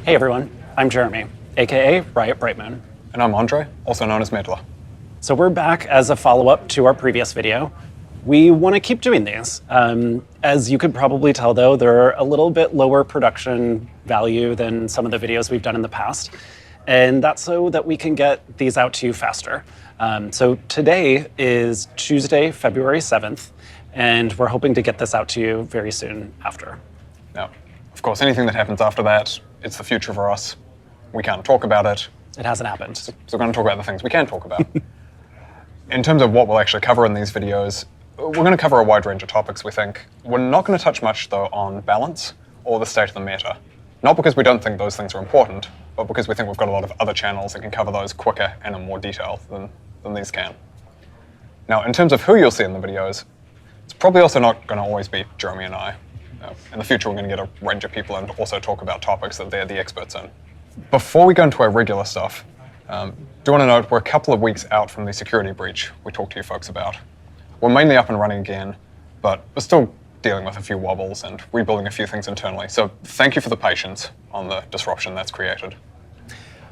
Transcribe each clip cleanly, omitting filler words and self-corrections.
Hey everyone, I'm Jeremy, aka Riot Brightmoon. And I'm Andre, also known as Meddler. So we're back as a follow-up to our previous video. We want to keep doing these. As you could probably tell though, they're a little bit lower production value than some of the videos we've done in the past. And that's so that we can get these out to you faster. So today is Tuesday, February 7th, and we're hoping to get this out to you very soon after. Now, of course, anything that happens after that, it's the future for us. We can't talk about it. It hasn't happened. So we're going to talk about the things we can talk about. In terms of what we'll actually cover in these videos, we're going to cover a wide range of topics, we think. We're not going to touch much, though, on balance or the state of the meta. Not because we don't think those things are important, but because we think we've got a lot of other channels that can cover those quicker and in more detail than these can. Now, in terms of who you'll see in the videos, it's probably also not going to always be Jeremy and I. In the future, we're going to get a range of people and also talk about topics that they're the experts in. Before we go into our regular stuff, do want to note we're a couple of weeks out from the security breach we talked to you folks about. We're mainly up and running again, but we're still dealing with a few wobbles and rebuilding a few things internally. So thank you for the patience on the disruption that's created.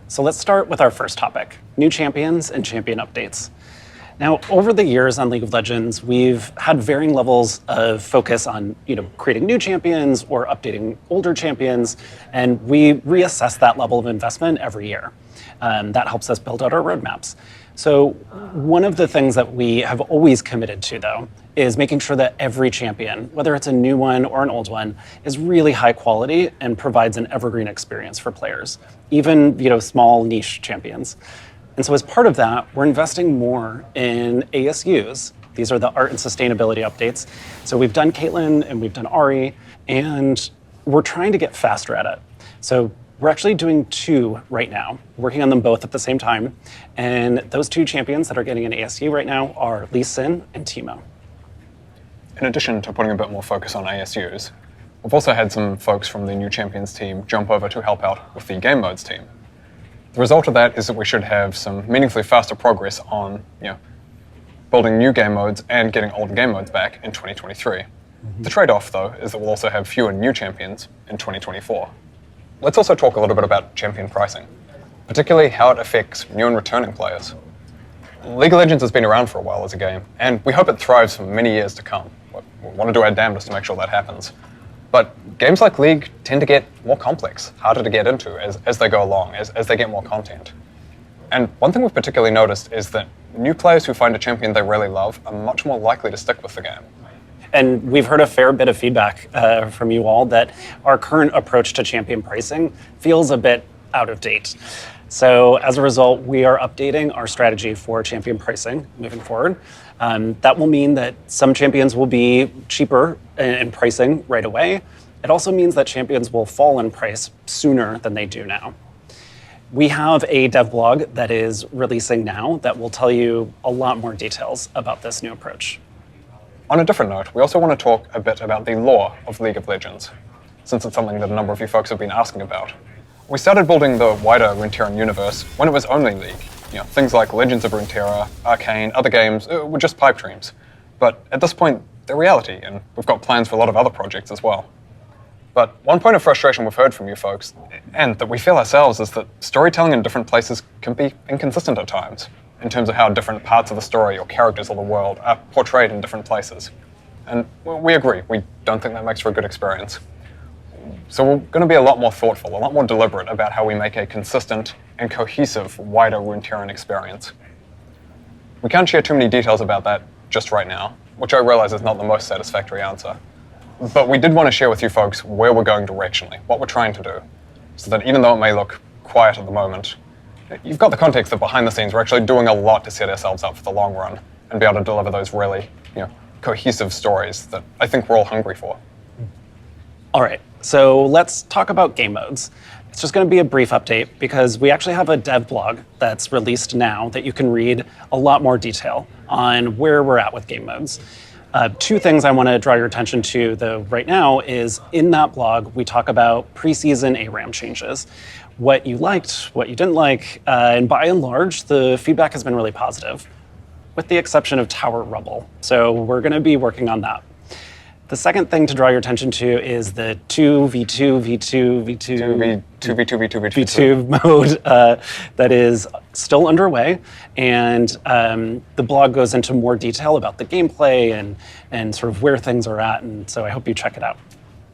So let's start with our first topic, new champions and champion updates. Now, over the years on League of Legends, we've had varying levels of focus on creating new champions or updating older champions, and we reassess that level of investment every year. That helps us build out our roadmaps. So one of the things that we have always committed to, though, is making sure that every champion, whether it's a new one or an old one, is really high quality and provides an evergreen experience for players, even small niche champions. And so as part of that, we're investing more in ASUs. These are the art and sustainability updates. So we've done Caitlyn and we've done Ari, and we're trying to get faster at it. So we're actually doing 2 right now, working on them both at the same time. And those 2 champions that are getting an ASU right now are Lee Sin and Teemo. In addition to putting a bit more focus on ASUs, we've also had some folks from the new champions team jump over to help out with the game modes team. The result of that is that we should have some meaningfully faster progress on building new game modes and getting old game modes back in 2023. The trade-off, though, is that we'll also have fewer new champions in 2024. Let's also talk a little bit about champion pricing, particularly how it affects new and returning players. League of Legends has been around for a while as a game, and we hope it thrives for many years to come. We want to do our damnedest to make sure that happens. But games like League tend to get more complex, harder to get into as they go along, as they get more content. And one thing we've particularly noticed is that new players who find a champion they really love are much more likely to stick with the game. And we've heard a fair bit of feedback from you all that our current approach to champion pricing feels a bit out of date. So as a result, we are updating our strategy for champion pricing moving forward. That will mean that some champions will be cheaper in pricing right away. It also means that champions will fall in price sooner than they do now. We have a dev blog that is releasing now that will tell you a lot more details about this new approach. On a different note, we also want to talk a bit about the lore of League of Legends, since it's something that a number of you folks have been asking about. We started building the wider Runeterra universe when it was only League. Things like Legends of Runeterra, Arcane, other games were just pipe dreams. But at this point, they're reality, and we've got plans for a lot of other projects as well. But one point of frustration we've heard from you folks, and that we feel ourselves, is that storytelling in different places can be inconsistent at times, in terms of how different parts of the story or characters of the world are portrayed in different places. And we agree, we don't think that makes for a good experience. So we're going to be a lot more thoughtful, a lot more deliberate about how we make a consistent and cohesive, wider Runeterran experience. We can't share too many details about that just right now, which I realize is not the most satisfactory answer. But we did want to share with you folks where we're going directionally, what we're trying to do, so that even though it may look quiet at the moment, you've got the context that behind the scenes we're actually doing a lot to set ourselves up for the long run and be able to deliver those really cohesive stories that I think we're all hungry for. All right, so let's talk about game modes. It's just going to be a brief update because we actually have a dev blog that's released now that you can read a lot more detail on where we're at with game modes. 2 things I want to draw your attention to, though, right now is in that blog, we talk about preseason ARAM changes, what you liked, what you didn't like, and by and large, the feedback has been really positive, with the exception of Tower Rubble. So we're going to be working on that. The second thing to draw your attention to is the 2v2, v2, v2, 2v2v2v2 v2 mode that is still underway. And the blog goes into more detail about the gameplay and sort of where things are at. And so I hope you check it out.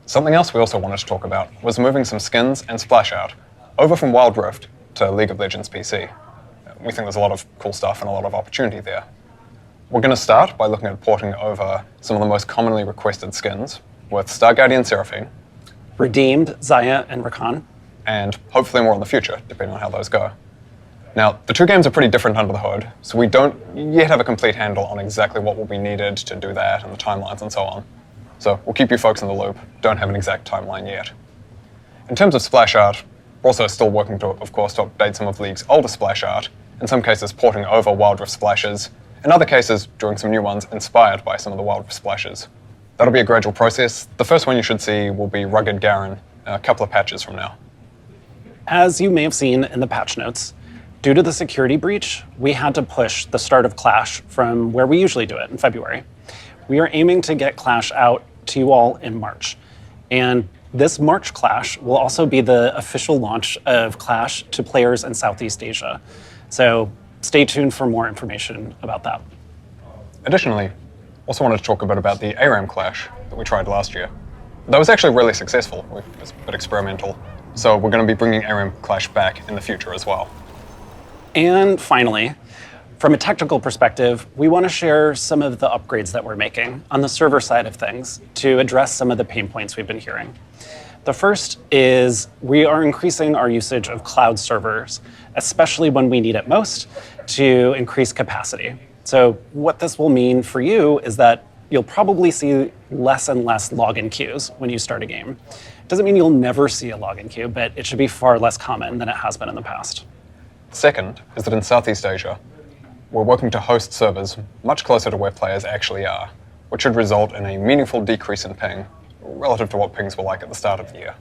Something else we also wanted to talk about was moving some skins and splash art over from Wild Rift to League of Legends PC. We think there's a lot of cool stuff and a lot of opportunity there. We're going to start by looking at porting over some of the most commonly requested skins with Star Guardian Seraphine, Redeemed, Zaya, and Rakan. and hopefully more in the future, depending on how those go. Now, the two games are pretty different under the hood, so we don't yet have a complete handle on exactly what will be needed to do that and the timelines and so on. So we'll keep you folks in the loop, don't have an exact timeline yet. In terms of splash art, we're also still working to, of course, to update some of League's older splash art, in some cases porting over Wild Rift splashes, in other cases doing some new ones inspired by some of the Wild Rift splashes. That'll be a gradual process. The first one you should see will be Rugged Garen a couple of patches from now. As you may have seen in the patch notes, due to the security breach, we had to push the start of Clash from where we usually do it in February. We are aiming to get Clash out to you all in March. And this March Clash will also be the official launch of Clash to players in Southeast Asia. So stay tuned for more information about that. Additionally, also wanted to talk a bit about the ARAM Clash that we tried last year. That was actually really successful. It was a bit experimental. So we're going to be bringing ARAM Clash back in the future as well. And finally, from a technical perspective, we want to share some of the upgrades that we're making on the server side of things to address some of the pain points we've been hearing. The first is we are increasing our usage of cloud servers, especially when we need it most, to increase capacity. So what this will mean for you is that you'll probably see less and less login queues when you start a game. It doesn't mean you'll never see a login queue, but it should be far less common than it has been in the past. Second is that in Southeast Asia, we're working to host servers much closer to where players actually are, which should result in a meaningful decrease in ping relative to what pings were like at the start of the year.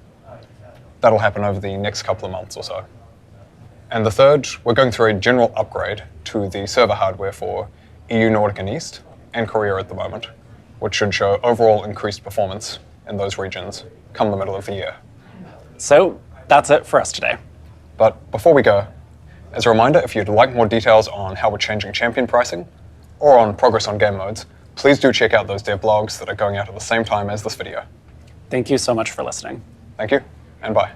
That'll happen over the next couple of months or so. And the third, we're going through a general upgrade to the server hardware for EU, Nordic and East, and Korea at the moment, which should show overall increased performance in those regions come the middle of the year. So that's it for us today. But before we go, as a reminder, if you'd like more details on how we're changing champion pricing or on progress on game modes, please do check out those dev blogs that are going out at the same time as this video. Thank you so much for listening. Thank you, and bye.